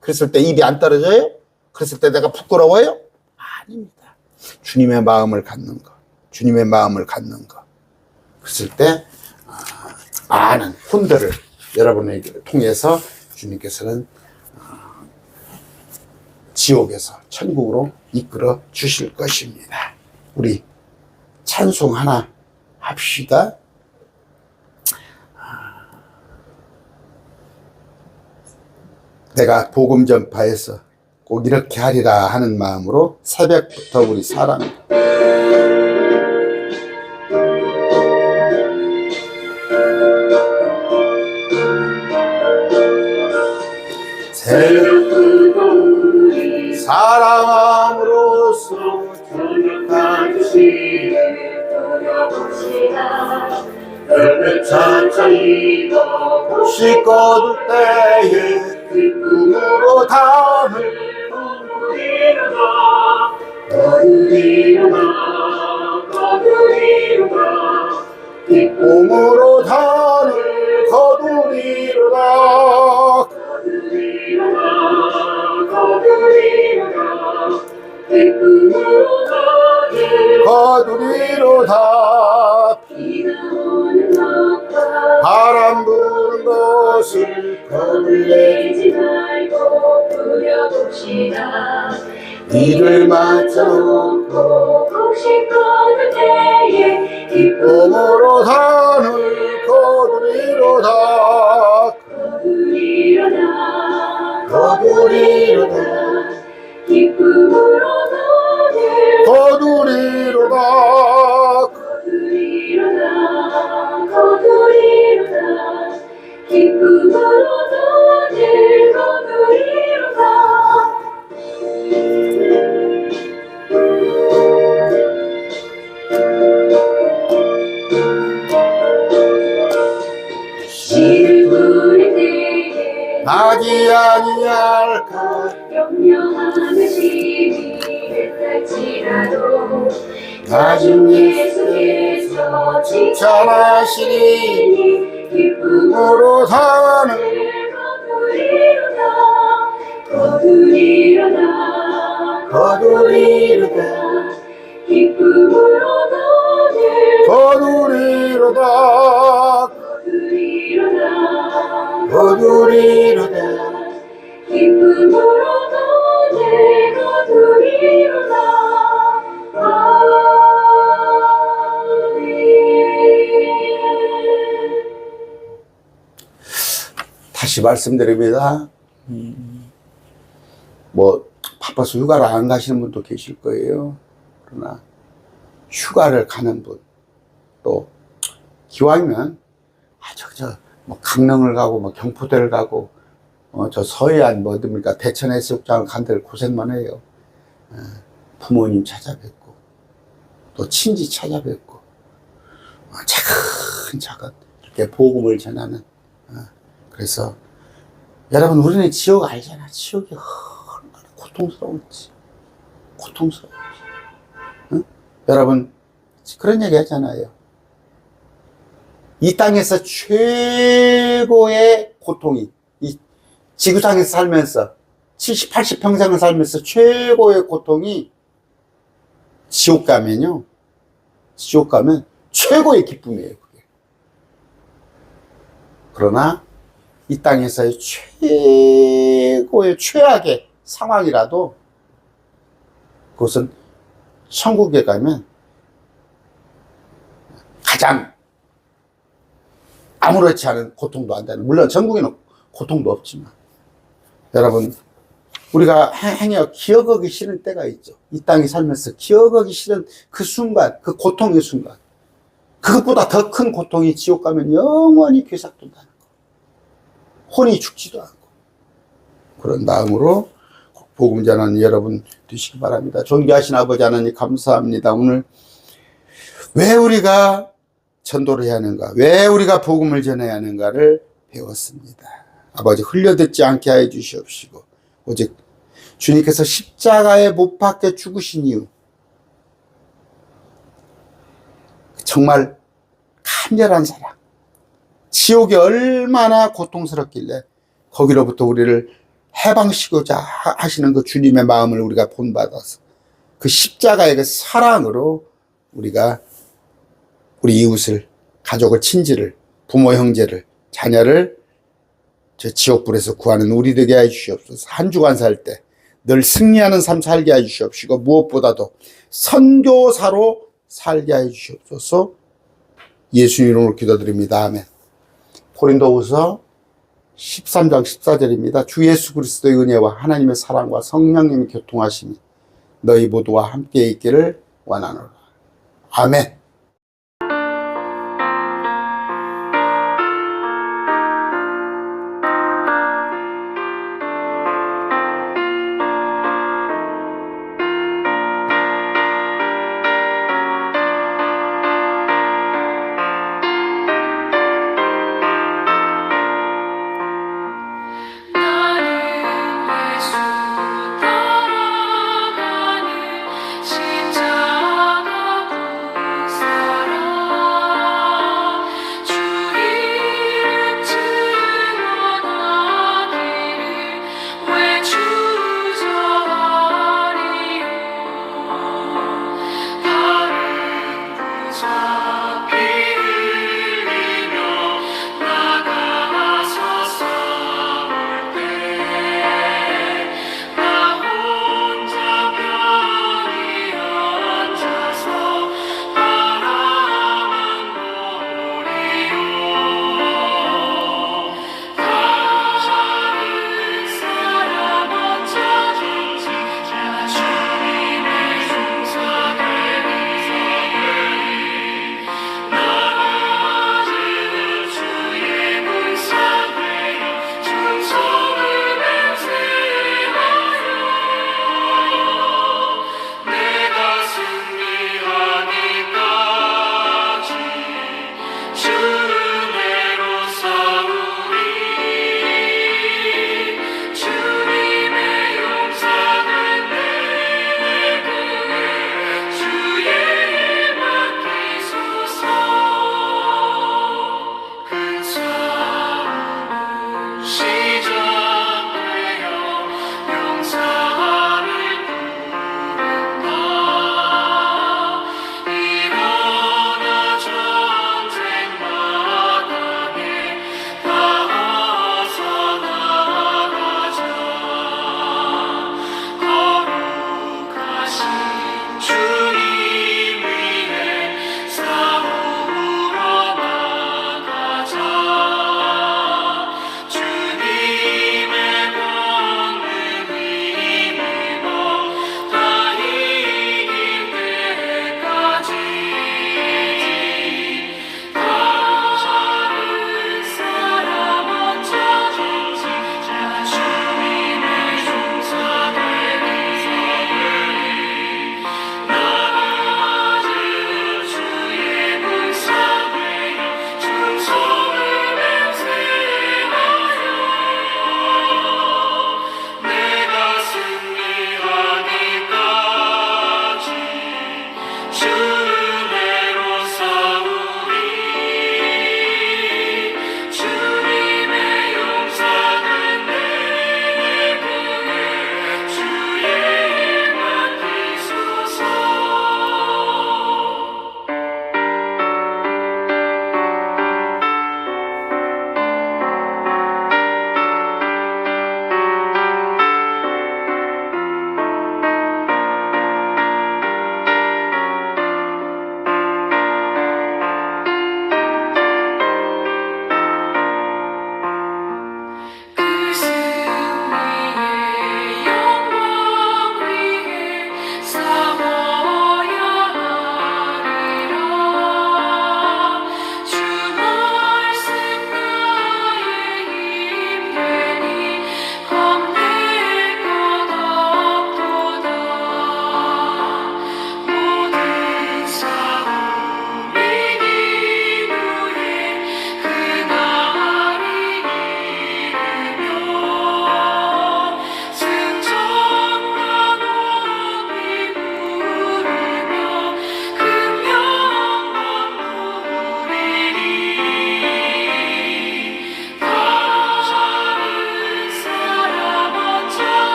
Speaker 1: 그랬을 때 입이 안 떨어져요? 그랬을 때 내가 부끄러워요? 아닙니다. 주님의 마음을 갖는 거. 주님의 마음을 갖는 거. 그랬을 때 많은 혼들을 여러분에게 통해서 주님께서는 지옥에서 천국으로 이끌어 주실 것입니다. 우리 찬송 하나 합시다. 내가 복음 전파에서 꼭 이렇게 하리라 하는 마음으로 새벽부터 우리 사랑합니다.
Speaker 3: 보려봅시다.
Speaker 1: 별빛 천천히 시 꺼둘 때에 기쁨으로 담을
Speaker 3: 거두리로다
Speaker 1: 기쁨으로 담을 거두리로다 거두리로다
Speaker 3: 비가 오는 것과
Speaker 1: 바람 부는 것을
Speaker 3: 거들리지 말고 부려봅시다.
Speaker 1: 이를 맞춰놓고
Speaker 3: 혹시 거둘 때에
Speaker 1: 기쁨으로 담을 거두리로다
Speaker 3: 거두리로다 기쁨으로 너를
Speaker 1: 거두리로다
Speaker 3: 거두리로다 기쁨으로 너를 거두리로다. 시를 부릴 때에
Speaker 1: 나지 아니할까
Speaker 3: 염려하는 시비를 탈지라도
Speaker 1: 낮은
Speaker 3: 예수께서
Speaker 1: 칭찬하시니
Speaker 3: 기쁨으로
Speaker 1: 기쁨으로 사는
Speaker 3: 거두리로다
Speaker 1: 거두리로다
Speaker 3: 기쁨으로 너를
Speaker 1: 거두리로다 거두리로다
Speaker 3: 기쁨으로 너를 거두리로다.
Speaker 1: 다시 말씀드립니다. 뭐 바빠서 휴가를 안 가시는 분도 계실 거예요. 그러나 휴가를 가는 분, 또 기왕이면 뭐 강릉을 가고 뭐 경포대를 가고 저 서해안 뭐 어딥니까 대천 해수욕장을 간 데를 고생만 해요. 부모님 찾아뵙고 또 친지 찾아뵙고 차근차근 이렇게 복음을 전하는. 그래서 여러분 우리는 지옥 알잖아. 지옥이 얼마나 고통스러운지. 응? 여러분 그런 얘기 하잖아요. 이 땅에서 최고의 고통이, 이 지구상에서 살면서 70, 80 평생을 살면서 최고의 고통이 지옥 가면요. 지옥 가면 최고의 기쁨이에요. 그게. 그러나 이 땅에서의 최고의 최악의 상황이라도 그것은 천국에 가면 가장 아무렇지 않은 고통도 한다는. 물론 천국에는 고통도 없지만 여러분 우리가 행여 기억하기 싫은 때가 있죠. 이 땅에 살면서 기억하기 싫은 그 순간, 그 고통의 순간, 그것보다 더 큰 고통이 지옥 가면 영원히 괴삭된다는 거. 혼이 죽지도 않고. 그런 마음으로 복음 전하는 여러분 되시기 바랍니다. 존귀하신 아버지 하나님 감사합니다. 오늘 왜 우리가 전도를 해야 하는가, 왜 우리가 복음을 전해야 하는가를 배웠습니다. 아버지 흘려듣지 않게 하여 주시옵시고, 오직 주님께서 십자가에 못 박혀 죽으신 이유, 정말 간절한 사랑, 지옥이 얼마나 고통스럽길래 거기로부터 우리를 해방시키고자 하시는 그 주님의 마음을 우리가 본받아서 그 십자가의 그 사랑으로 우리가 우리 이웃을, 가족을, 친지를, 부모, 형제를, 자녀를 저 지옥불에서 구하는 우리 되게 해 주시옵소서. 한 주간 살 때 늘 승리하는 삶 살게 해 주시옵시고, 무엇보다도 선교사로 살게 해 주시옵소서. 예수 이름으로 기도드립니다. 아멘. 고린도후서 13장 14절입니다. 주 예수 그리스도의 은혜와 하나님의 사랑과 성령님의 교통하심이 너희 모두와 함께 있기를 원하노라. 아멘.